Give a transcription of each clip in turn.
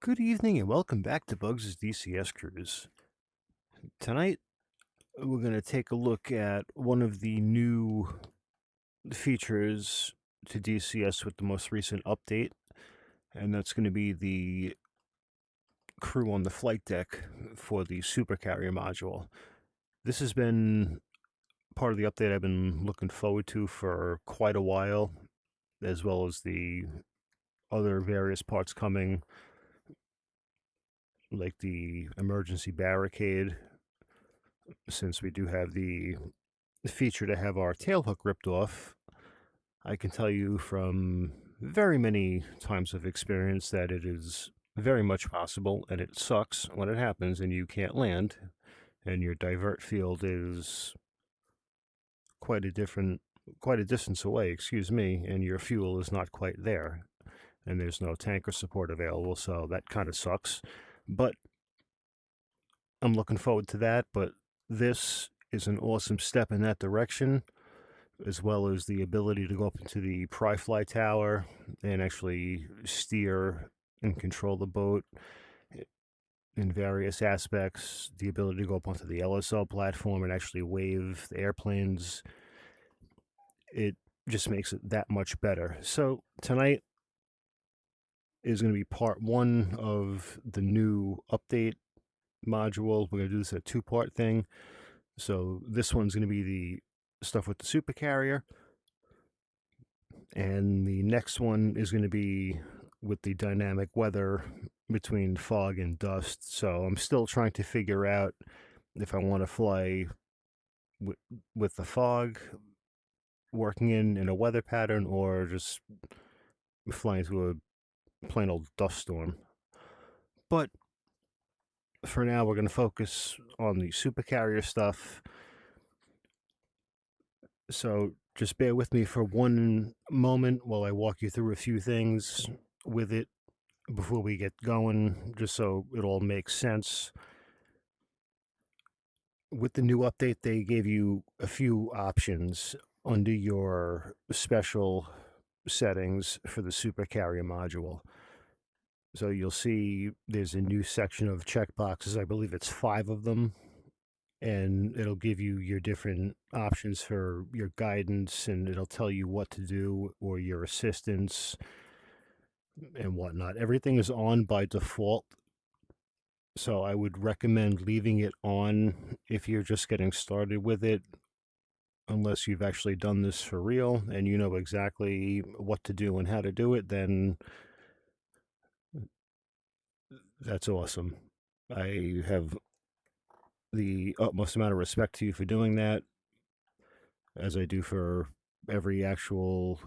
Good evening and welcome back to Bugs' DCS Cruise. Tonight, we're going to take a look at one of the new features to DCS with the most recent update, and that's going to be the crew on the flight deck for the Supercarrier module. This has been part of the update I've been looking forward to for quite a while, as well as the other various parts coming, like the emergency barricade, since we do have the feature to have our tailhook ripped off. I can tell you from very many times of experience that it is very much possible, and it sucks when it happens and you can't land, and your divert field is quite a distance away, excuse me, and your fuel is not quite there, and there's no tanker support available, so that kind of sucks. But I'm looking forward to that, but this is an awesome step in that direction, as well as the ability to go up into the pry-fly tower and actually steer and control the boat in various aspects, the ability to go up onto the LSO platform and actually wave the airplanes. It just makes it that much better. So tonight is going to be part one of the new update module. We're going to do this a two-part thing. So this one's going to be the stuff with the Supercarrier, and the next one is going to be with the dynamic weather between fog and dust. So I'm still trying to figure out if I want to fly with the fog working in a weather pattern, or just flying through a plain old dust storm. But for now, we're going to focus on the Supercarrier stuff. So just bear with me for one moment while I walk you through a few things with it before we get going, just so it all makes sense. With the new update, they gave you a few options under your special settings for the Supercarrier module. So you'll see there's a new section of checkboxes. I believe it's 5 of them, and it'll give you your different options for your guidance, and it'll tell you what to do, or your assistance and whatnot. Everything is on by default, so I would recommend leaving it on if you're just getting started with it, unless you've actually done this for real and you know exactly what to do and how to do it. Then that's awesome. I have the utmost amount of respect to you for doing that, as I do for every actual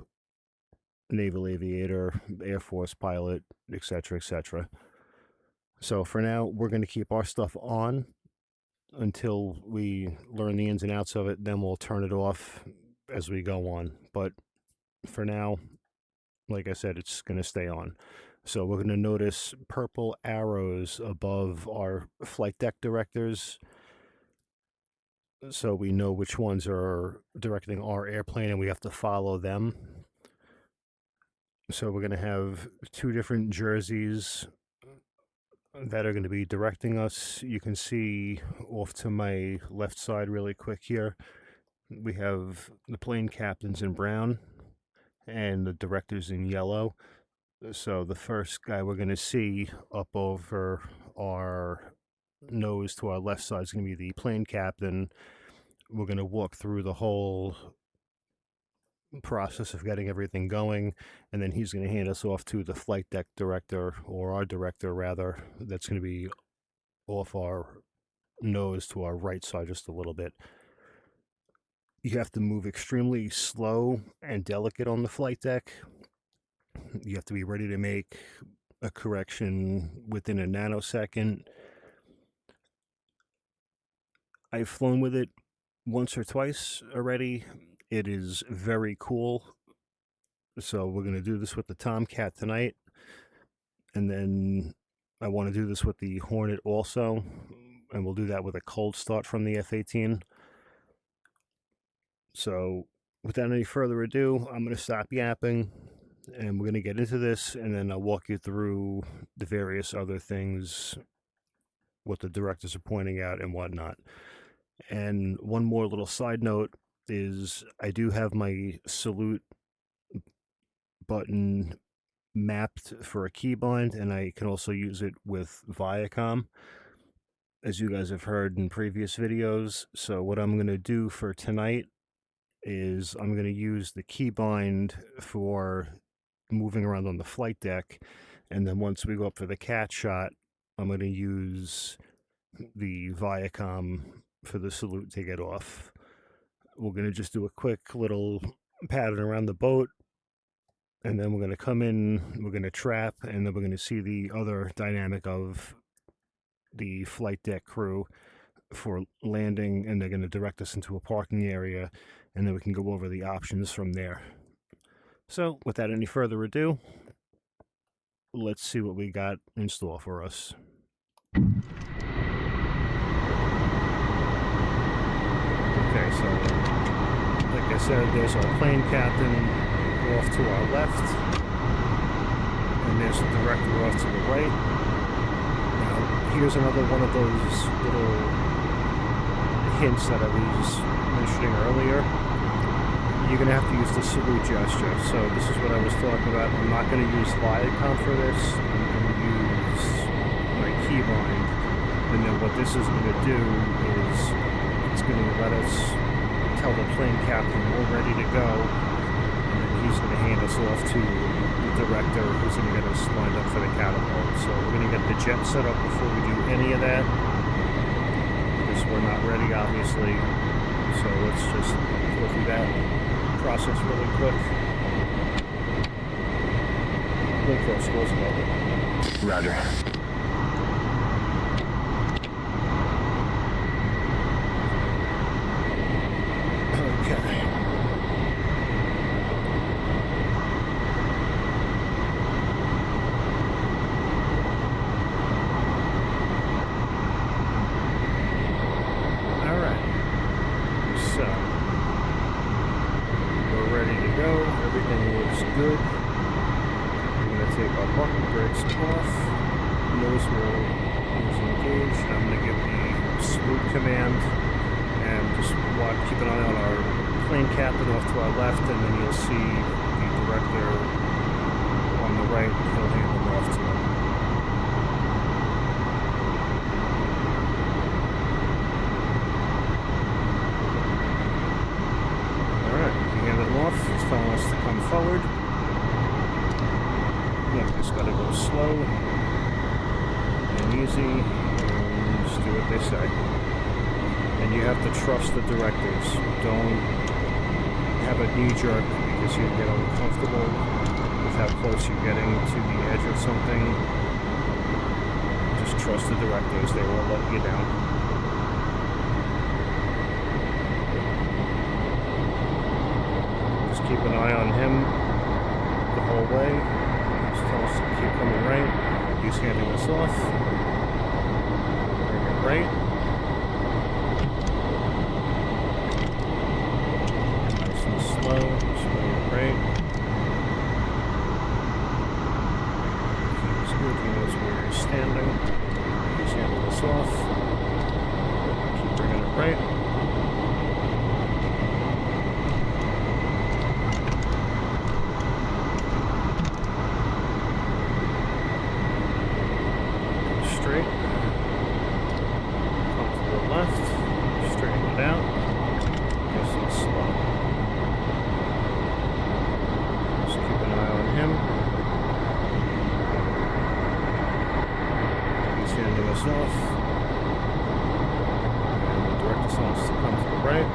naval aviator, Air Force pilot, etc., etc. So for now, we're going to keep our stuff on until we learn the ins and outs of it. Then we'll turn it off as we go on. But for now, like I said, it's going to stay on. So we're going to notice purple arrows above our flight deck directors, so we know which ones are directing our airplane and we have to follow them. So we're going to have 2 different jerseys that are going to be directing us. You can see off to my left side really quick here, we have the plane captains in brown and the directors in yellow. So the first guy we're going to see up over our nose to our left side is going to be the plane captain. We're going to walk through the whole process of getting everything going, and then he's going to hand us off to the flight deck director, or our director rather, that's going to be off our nose to our right side just a little bit. You have to move extremely slow and delicate on the flight deck. You have to be ready to make a correction within a nanosecond. I've flown with it once or twice already. It is very cool. So we're going to do this with the TOMCAT tonight, and then I want to do this with the Hornet also, and we'll do that with a cold start from the F-18. So without any further ado, I'm going to stop yapping, and we're going to get into this, and then I'll walk you through the various other things, what the directors are pointing out and whatnot. And one more little side note is I do have my salute button mapped for a keybind, and I can also use it with Viacom, as you guys have heard in previous videos. So what I'm going to do for tonight is I'm going to use the keybind for moving around on the flight deck, and then once we go up for the cat shot, I'm going to use the Viacom for the salute to get off. We're going to just do a quick little pattern around the boat, and then we're going to come in, we're going to trap, and then we're going to see the other dynamic of the flight deck crew for landing, and they're going to direct us into a parking area, and then we can go over the options from there. So without any further ado, let's see what we got in store for us. Okay, so like I said, there's our plane captain off to our left, and there's the director off to the right. Now, here's another one of those little hints that I was mentioning earlier. You're going to have to use the salute gesture. So this is what I was talking about. I'm not going to use Viacom for this. I'm going to use my keybind. And then what this is going to do is it's going to let us tell the plane captain we're ready to go. And then he's going to hand us off to the director who's going to get us lined up for the catapult. So we're going to get the jet set up before we do any of that, because we're not ready, obviously. So let's just go through that process really quick. Go close, close it. Roger. Okay. All right. So we're ready to go. Everything looks good. We're going to take our parking brakes off. Nose wheel is engaged. I'm going to give the salute command, and just keep an eye on our plane captain off to our left, and then you'll see the director on the right. He'll hand them off to him. Alright, you hand it off. He's telling us to come forward. Yeah, just gotta go slow and easy, and just do what they say. And you have to trust the directors. Don't have a knee-jerk because you get uncomfortable with how close you're getting to the edge of something. Just trust the directors. They won't let you down. Just keep an eye on him the whole way. Just tell us to keep coming right. He's handing us off. Bring it right. Slow, swing it right. He's good, he knows where he's standing. He's handing us off. Keep bringing it right. Straight. Come to the left. Straighten it out. Yes, it's slow. He's handing us off, and the director wants to come to the right.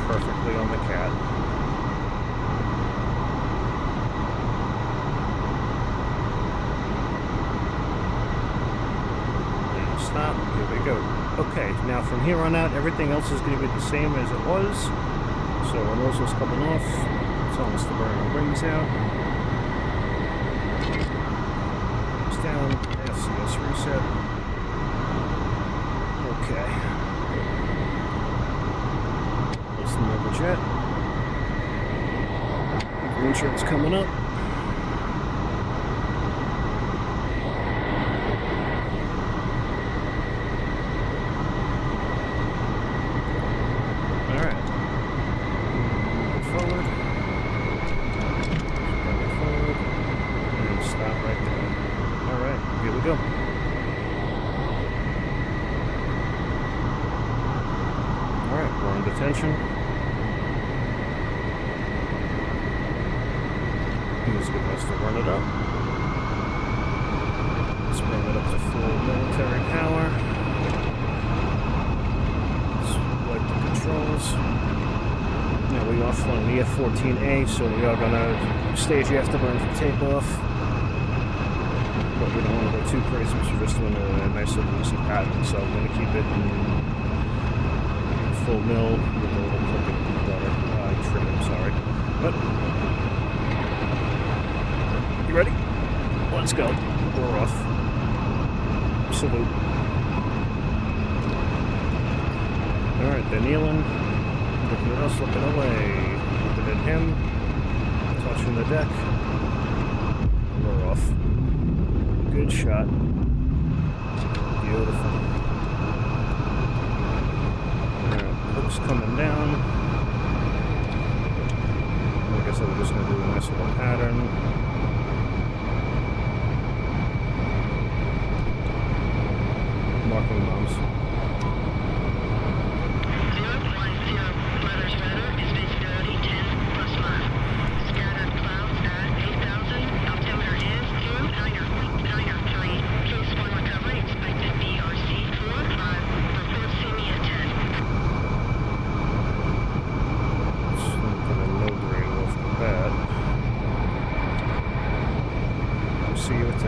Perfectly on the cat. And stop. Here we go. Okay, now from here on out, everything else is going to be the same as it was. So our nozzle's coming off. It's almost to burn our rings out. It's down. DCS reset. Okay. That's the Nova jet. The green shirt's coming up. Detention. He's good enough to run it up. Let's bring it up to full military power. Let's wipe the controls. Now we are flying the F-14A, so we are going to stage the afterburn for takeoff. But we don't want to go too crazy, so we're just doing a nice little easy pattern, so I'm going to keep it in full mill with a little clip of butter, trim, I'm sorry. But, you ready? Let's go. We're off. Salute. Alright, they're kneeling, looking at us, looking away, looking at him, touching the deck. We're off. Good shot. Beautiful. Coming down. Like I said, we're just going to do a nice little pattern. Marking bombs. 010, weather's weather is visibility 10 plus 5. Scattered clouds at 8,000. Altimeter is 2, Niner 3. Case 1 recovery expected BRC 4, 5. Report see me at 10. See you at 10.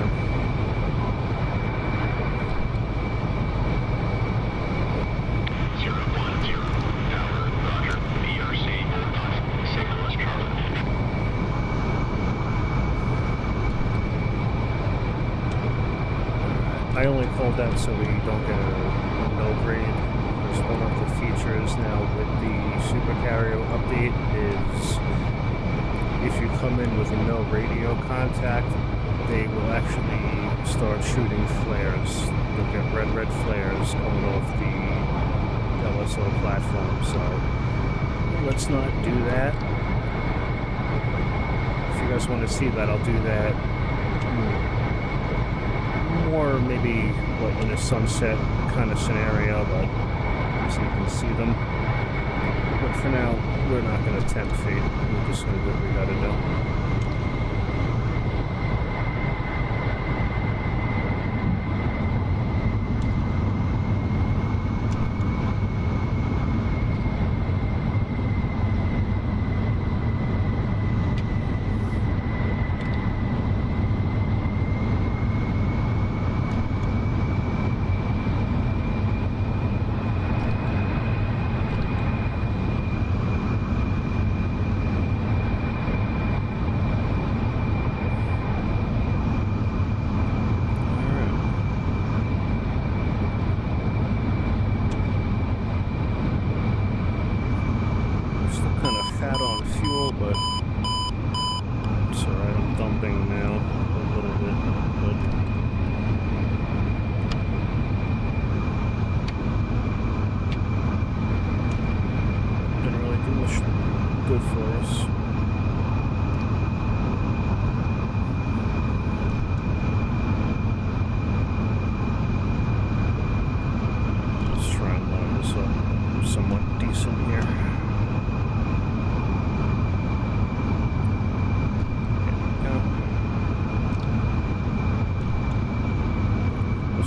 I only called that so we don't get a no grade. Because one of the features now with the Supercarrier update is if you come in with a no radio contact, they will actually start shooting flares. You'll get red flares coming off the LSO platform, so let's not do that. If you guys want to see that, I'll do that more maybe like in a sunset kind of scenario, but so you can see them. But for now, we're not going to tempt fate. We're just going to do what we got to do.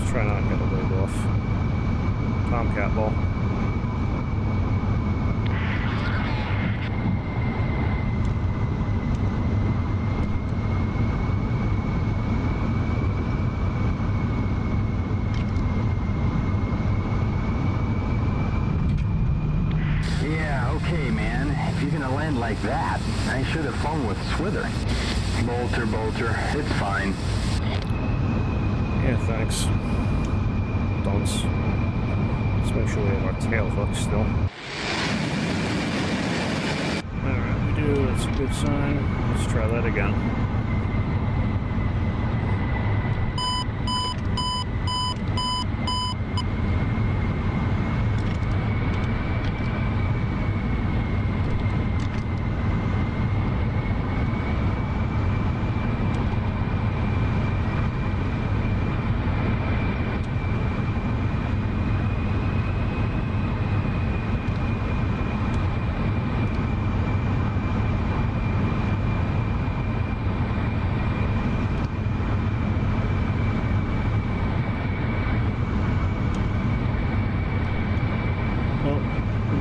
Try not to get a wave off. TOMCAT ball. land like that. I should have flown with Swither. Bolter, it's fine. Yeah, thanks. Let's make sure we have our tail hook still. Alright, we do. That's a good sign. Let's try that again.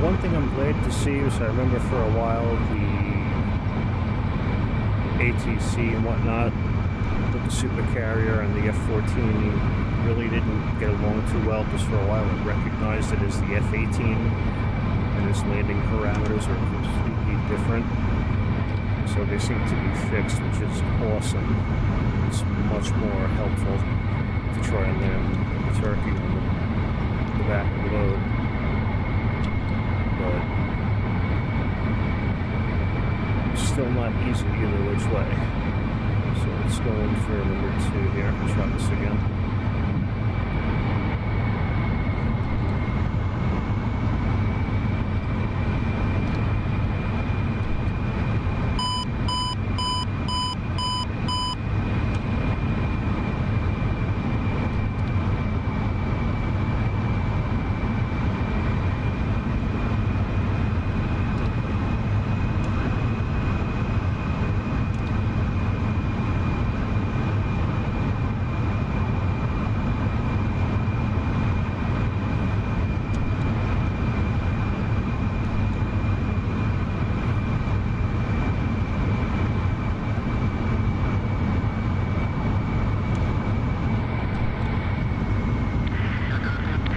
One thing I'm glad to see is I remember for a while the ATC and whatnot with the Supercarrier and the F-14 really didn't get along too well, because for a while it recognized it as the F-18 and its landing parameters are completely different. So they seem to be fixed, which is awesome. It's much more helpful to try and land the turkey on the back of the boat. But still not easy either which way. So let's go in for number 2 here and try this again.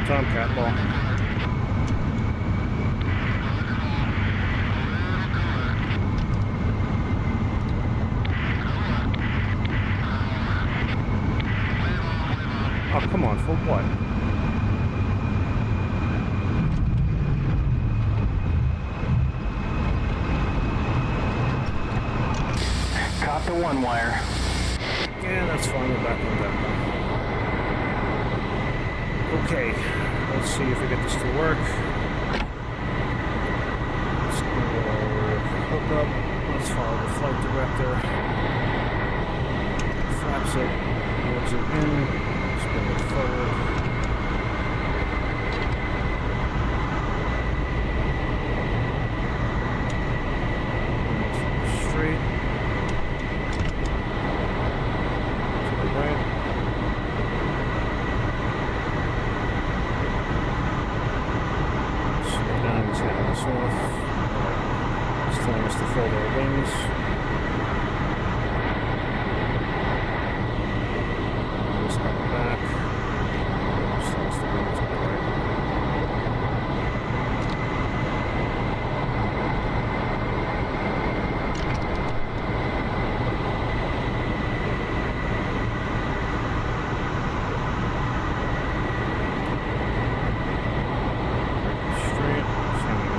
Tomcat ball. Oh, come on, for what? Caught the one wire. Yeah, that's fine. We're back on that one. Okay, let's see if we get this to work. Let's go hook up. Let's follow the flight director. Flaps it, loads it in, spin it forward. Straight. To the right. He's getting this off. He's telling us to fold our wings. He's coming back. He's telling us to bring it to the right.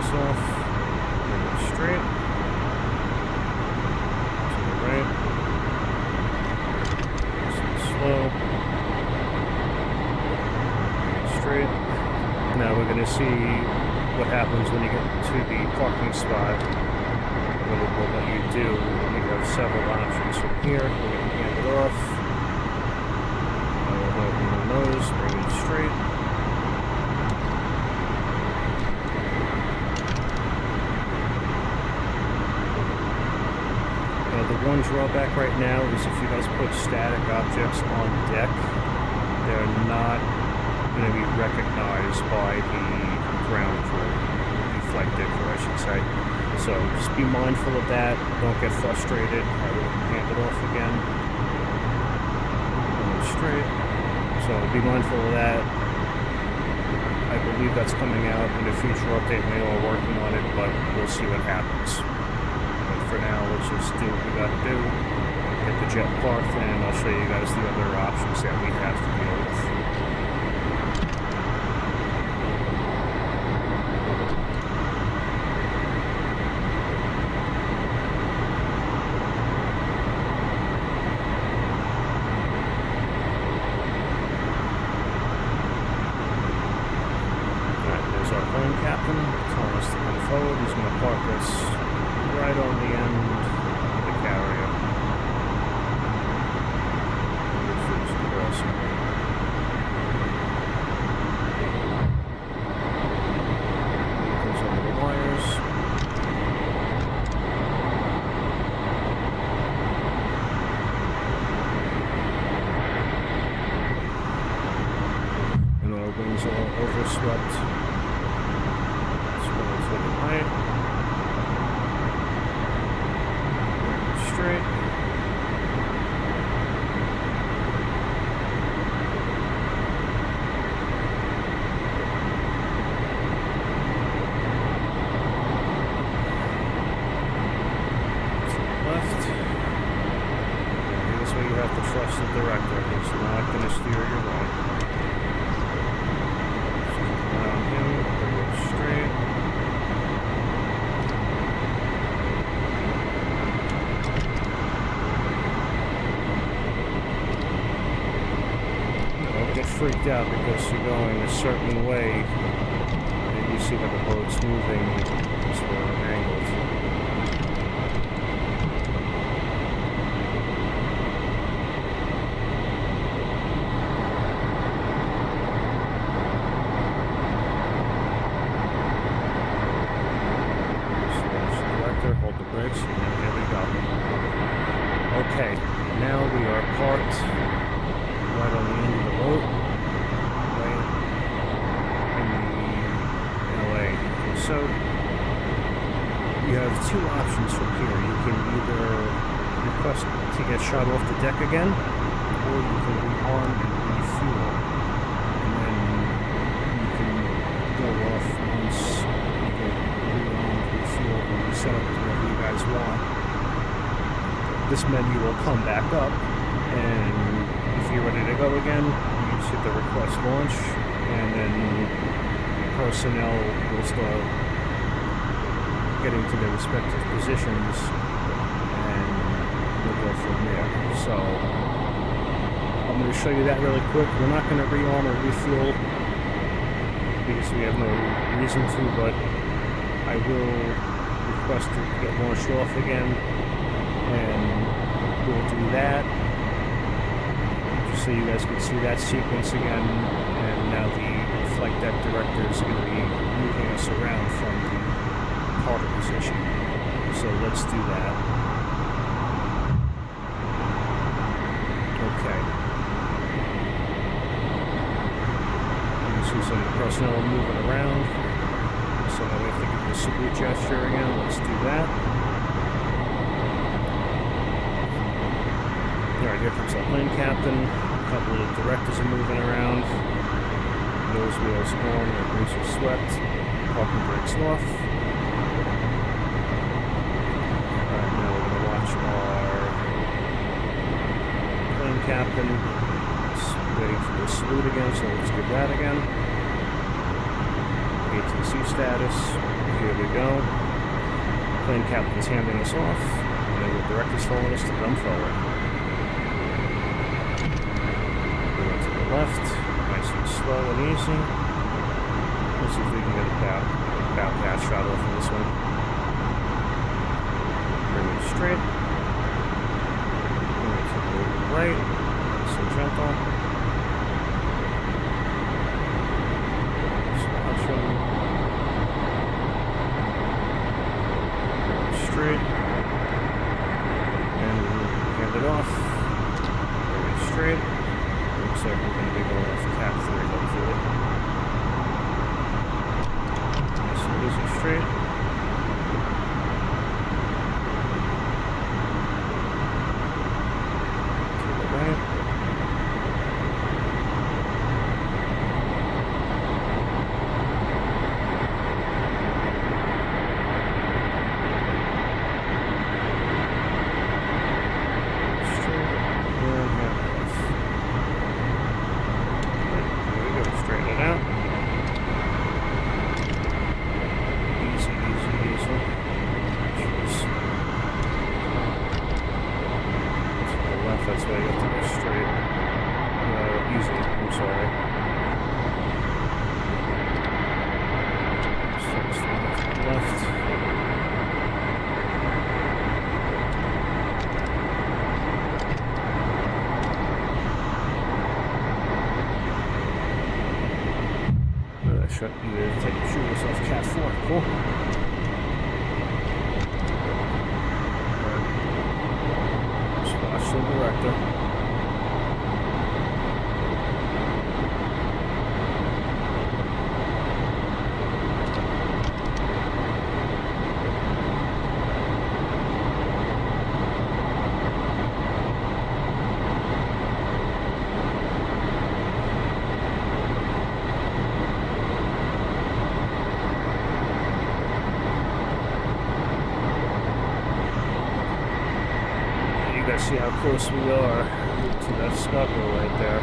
Off, straight, to the right, slow, straight. Now we're going to see what happens when you get to the parking spot. What it will let you do. You have several options from here. We're going to hand it off. We'll open the nose, bring it straight. The one drawback right now is if you guys put static objects on deck, they're not going to be recognized by the ground crew, the flight deck crew, I should say. So just be mindful of that. Don't get frustrated. I will hand it off again. And straight. So be mindful of that. I believe that's coming out in a future update. We are working on it, but we'll see what happens. for now, let's just do what we gotta do. Get the jet parked, and I'll show you guys the other options that we have to deal with. Captain telling us to come forward. He's going to park us right on the end of the carrier. Vehicles over the wires. And our wings are all overswept. Straight. Left. This way you have to trust the director. He's not going to steer you wrong. Around him, bring it straight. Freaked out because you're going a certain way and you see that the boat's moving as we're angled. Just watch the director, hold the brakes, and then here we go. Okay, now we are parked right on the end of the boat. So you have two options from here. You can either request to get shot off the deck again, or you can rearm and refuel. And then you can go off once you get rearmed, refueled, and reset up whatever you guys want. This menu will come back up, and if you're ready to go again, you just hit the request launch, and then personnel will start getting to their respective positions, and we'll go from there. So I'm going to show you that really quick. We're not going to rearm or refuel because we have no reason to, but I will request to get launched off again, and we'll do that just so you guys can see that sequence again. And now the flight deck director is going to be moving us around from the park position. So let's do that. Okay. You can see some of the personnel moving around. So now we have to give the salute gesture again. Let's do that. Alright, here comes our plane captain. A couple of the directors are moving around. Nose wheels on, the wings are swept, parking brakes off. Alright, now we're going to watch our plane captain. It's waiting for the salute again, so let's do that again. ATC status. Here we go. Plane captain's handing us off, and then the director's telling us to come forward. We went to the left. Nice and slow and easy. Let's see if we can get about that shot off of this one. Bring it straight. Bring it to the right. Nice and gentle. Just watch him. Bring it straight. And hand it off. Bring it straight. Looks like we're going to be going off tap 3, hopefully. Nice and easy straight. To the right. shut you take the shooters off Cat 4. Cool. Watch the director. You guys see how close we are to that scupper right there.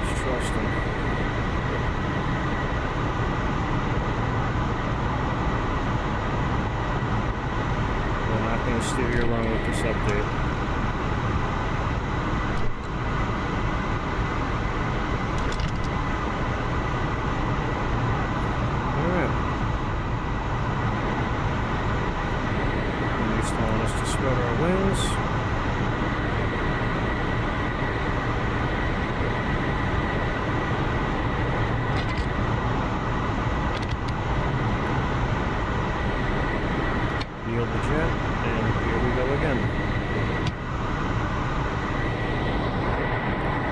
Just trust him. Going to steer you wrong with this update. Alright. And he's telling us to spread our wings. Yield the jet. And here we go again.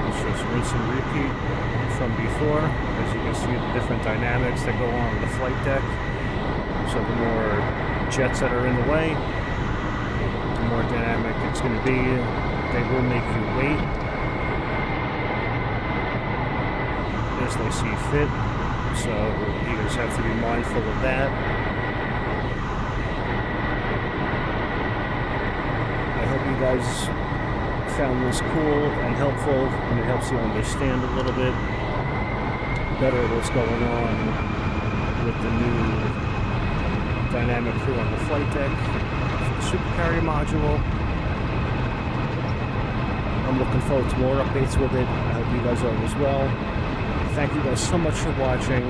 Let's just rinse and repeat from before. As you can see, the different dynamics that go on the flight deck. So the more jets that are in the way, the more dynamic it's going to be. They will make you wait as they see fit. So you just have to be mindful of that. I hope you guys found this cool and helpful, and it helps you understand a little bit better what's going on with the new dynamic crew on the flight deck for the Supercarrier module. I'm looking forward to more updates with it. I hope you guys are as well. Thank you guys so much for watching.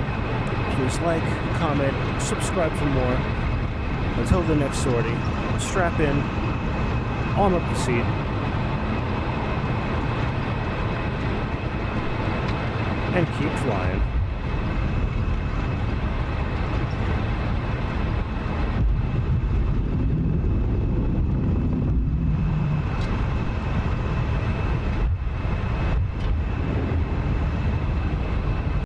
Please like, comment, subscribe for more. Until the next sortie, strap in, arm up the seat, and keep flying.